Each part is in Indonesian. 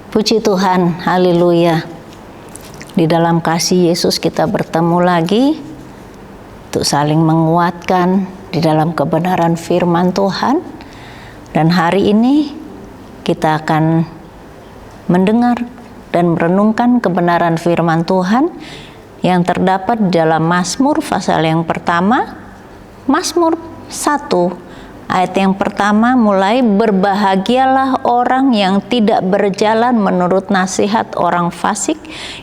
Puji Tuhan, haleluya. Di dalam kasih Yesus kita bertemu lagi untuk saling menguatkan di dalam kebenaran firman Tuhan. Dan hari ini kita akan mendengar dan merenungkan kebenaran firman Tuhan yang terdapat di dalam Mazmur pasal yang pertama, Mazmur 1 ayat yang pertama mulai, berbahagialah orang yang tidak berjalan menurut nasihat orang fasik,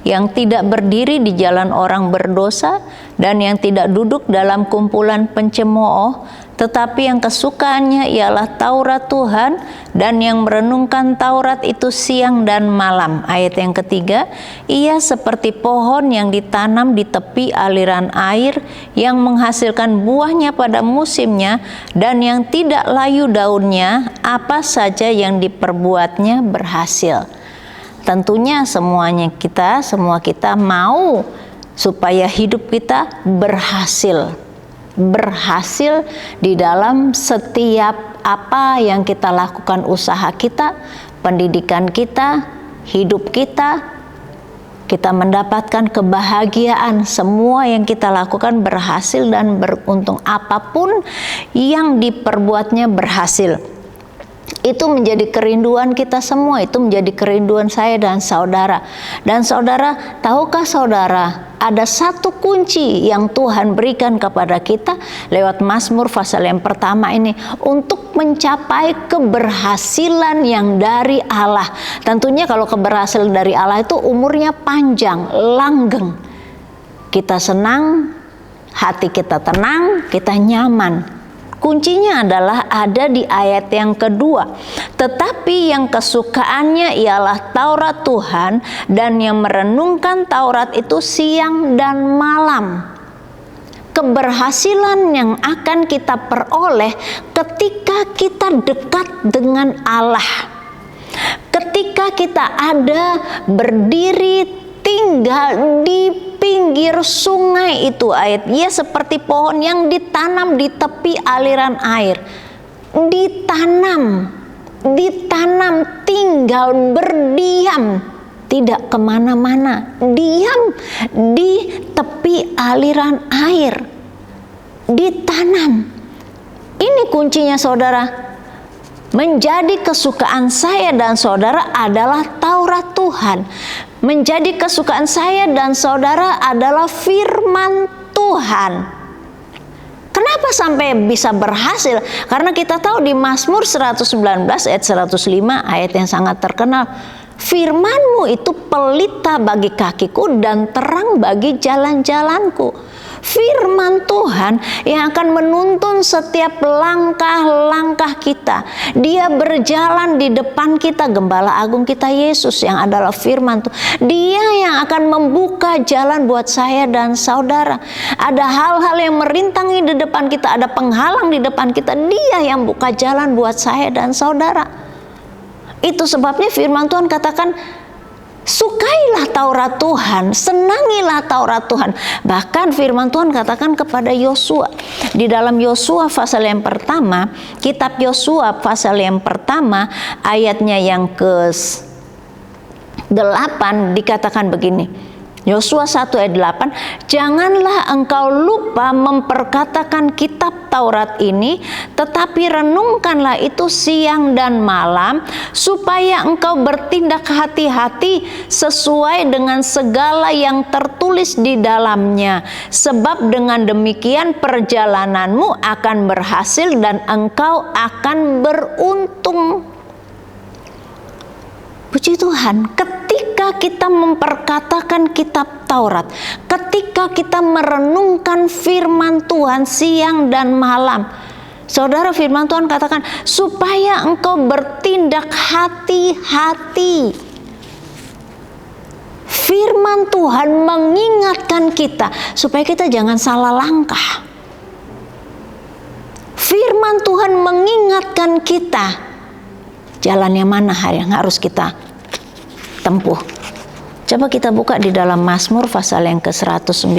yang tidak berdiri di jalan orang berdosa, dan yang tidak duduk dalam kumpulan pencemooh, tetapi yang kesukaannya ialah Taurat Tuhan, dan yang merenungkan Taurat itu siang dan malam. Ayat yang ketiga, ia seperti pohon yang ditanam di tepi aliran air, yang menghasilkan buahnya pada musimnya, dan yang tidak layu daunnya, apa saja yang diperbuatnya berhasil. Tentunya semua kita mau supaya hidup kita berhasil di dalam setiap apa yang kita lakukan, usaha kita, pendidikan kita, hidup kita mendapatkan kebahagiaan. Semua yang kita lakukan berhasil dan beruntung, apapun yang diperbuatnya berhasil. Itu menjadi kerinduan kita semua, itu menjadi kerinduan saya dan saudara. Dan saudara, tahukah saudara, ada satu kunci yang Tuhan berikan kepada kita lewat Mazmur pasal yang pertama ini untuk mencapai keberhasilan yang dari Allah. Tentunya kalau keberhasilan dari Allah itu umurnya panjang, langgeng. Kita senang, hati kita tenang, kita nyaman. Kuncinya adalah ada di ayat yang kedua. Tetapi yang kesukaannya ialah Taurat Tuhan, dan yang merenungkan Taurat itu siang dan malam. Keberhasilan yang akan kita peroleh ketika kita dekat dengan Allah. Ketika kita ada berdiri tinggal di pinggir sungai itu, ayat, ia seperti pohon yang ditanam di tepi aliran air. Ditanam, tinggal berdiam, tidak kemana-mana, diam di tepi aliran air, ditanam. Ini kuncinya saudara. Menjadi kesukaan saya dan saudara adalah Taurat Tuhan. Menjadi kesukaan saya dan saudara adalah firman Tuhan. Kenapa sampai bisa berhasil? Karena kita tahu di Mazmur 119 ayat 105, ayat yang sangat terkenal. Firman-Mu itu pelita bagi kakiku dan terang bagi jalan-jalanku. Firman Tuhan yang akan menuntun setiap langkah-langkah kita. Dia berjalan di depan kita, Gembala Agung kita Yesus yang adalah firman Tuhan. Dia yang akan membuka jalan buat saya dan saudara. Ada hal-hal yang merintangi di depan kita, ada penghalang di depan kita. Dia yang buka jalan buat saya dan saudara. Itu sebabnya firman Tuhan katakan, sukailah Taurat Tuhan, senangilah Taurat Tuhan. Bahkan firman Tuhan katakan kepada Yosua di dalam Yosua pasal yang pertama, kitab Yosua pasal yang pertama ayatnya yang ke-8 dikatakan begini. Yosua 1 ayat 8, janganlah engkau lupa memperkatakan kitab Taurat ini, tetapi renungkanlah itu siang dan malam, supaya engkau bertindak hati-hati sesuai dengan segala yang tertulis di dalamnya. Sebab dengan demikian perjalananmu akan berhasil dan engkau akan beruntung. Puji Tuhan, ketika kita memperkatakan kitab Taurat, ketika kita merenungkan firman Tuhan siang dan malam, saudara, firman Tuhan katakan supaya engkau bertindak hati-hati. Firman Tuhan mengingatkan kita supaya kita jangan salah langkah. Firman Tuhan mengingatkan kita jalan yang mana yang harus kita tempuh. Coba kita buka di dalam Mazmur pasal yang ke-119.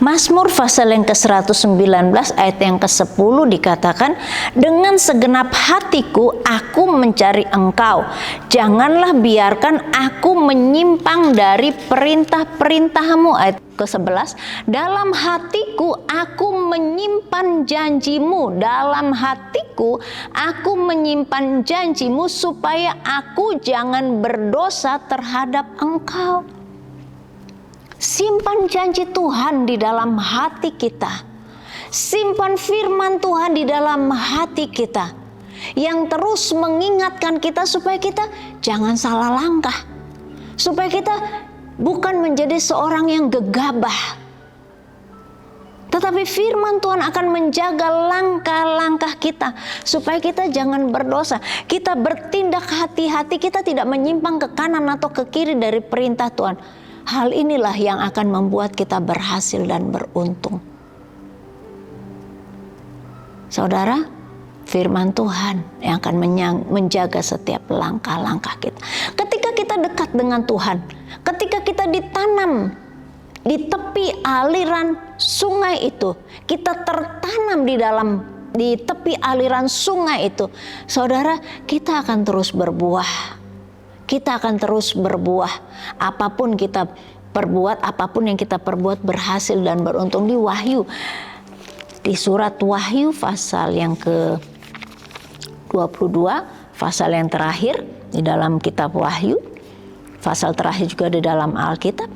Mazmur pasal yang ke-119 ayat yang ke-10 dikatakan, dengan segenap hatiku aku mencari Engkau, janganlah biarkan aku menyimpang dari perintah-perintah-Mu. Ayat ke-11, dalam hatiku aku menyimpan janji-Mu, dalam hatiku aku menyimpan janji-Mu supaya aku jangan berdosa terhadap Engkau. Simpan janji Tuhan di dalam hati kita. Simpan firman Tuhan di dalam hati kita, yang terus mengingatkan kita supaya kita jangan salah langkah, supaya kita bukan menjadi seorang yang gegabah, tetapi firman Tuhan akan menjaga langkah-langkah kita supaya kita jangan berdosa. Kita bertindak hati-hati, kita tidak menyimpang ke kanan atau ke kiri dari perintah Tuhan. Hal inilah yang akan membuat kita berhasil dan beruntung. Saudara, firman Tuhan yang akan menjaga setiap langkah-langkah kita. Ketika kita dekat dengan Tuhan, ketika kita ditanam di tepi aliran sungai itu, kita tertanam di tepi aliran sungai itu, saudara, kita akan terus berbuah. Kita akan terus berbuah. Apapun kita perbuat, apapun yang kita perbuat berhasil dan beruntung. Di surat Wahyu pasal yang ke-22, pasal yang terakhir di dalam kitab Wahyu, pasal terakhir juga di dalam Alkitab,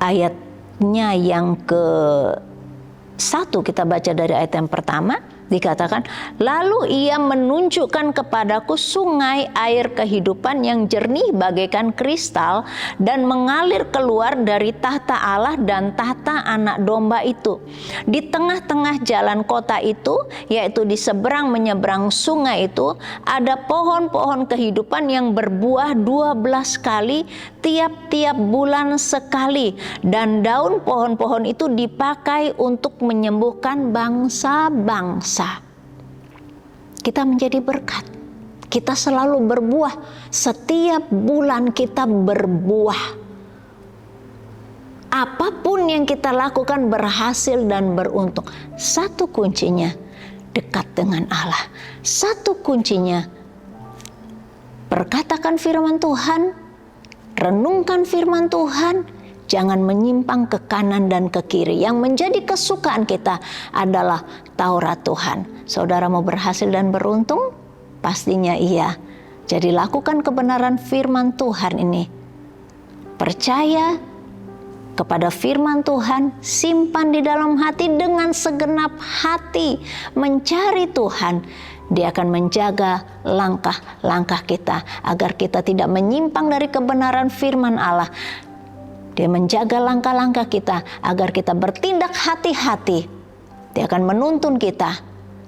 ayatnya yang ke-1 kita baca dari ayat yang pertama. Dikatakan, lalu ia menunjukkan kepadaku sungai air kehidupan yang jernih bagaikan kristal dan mengalir keluar dari tahta Allah dan tahta anak domba itu. Di tengah-tengah jalan kota itu, yaitu di seberang menyeberang sungai itu, ada pohon-pohon kehidupan yang berbuah 12 kali tiap-tiap bulan sekali, dan daun pohon-pohon itu dipakai untuk menyembuhkan bangsa-bangsa. Kita menjadi berkat. Kita selalu berbuah. Setiap bulan kita berbuah. Apapun yang kita lakukan berhasil dan beruntung. Satu kuncinya, dekat dengan Allah. Satu kuncinya, perkatakan firman Tuhan, renungkan firman Tuhan, jangan menyimpang ke kanan dan ke kiri. Yang menjadi kesukaan kita adalah Taurat Tuhan. Saudara mau berhasil dan beruntung? Pastinya iya. Jadi lakukan kebenaran firman Tuhan ini. Percaya kepada firman Tuhan, simpan di dalam hati dengan segenap hati. Mencari Tuhan. Dia akan menjaga langkah-langkah kita agar kita tidak menyimpang dari kebenaran firman Allah. Dia menjaga langkah-langkah kita agar kita bertindak hati-hati. Dia akan menuntun kita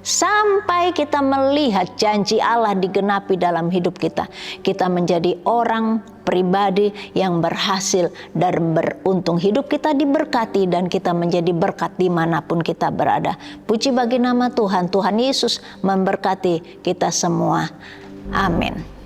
sampai kita melihat janji Allah digenapi dalam hidup kita. Kita menjadi orang pribadi yang berhasil dan beruntung. Hidup kita diberkati dan kita menjadi berkat dimanapun kita berada. Puji bagi nama Tuhan. Tuhan Yesus memberkati kita semua. Amin.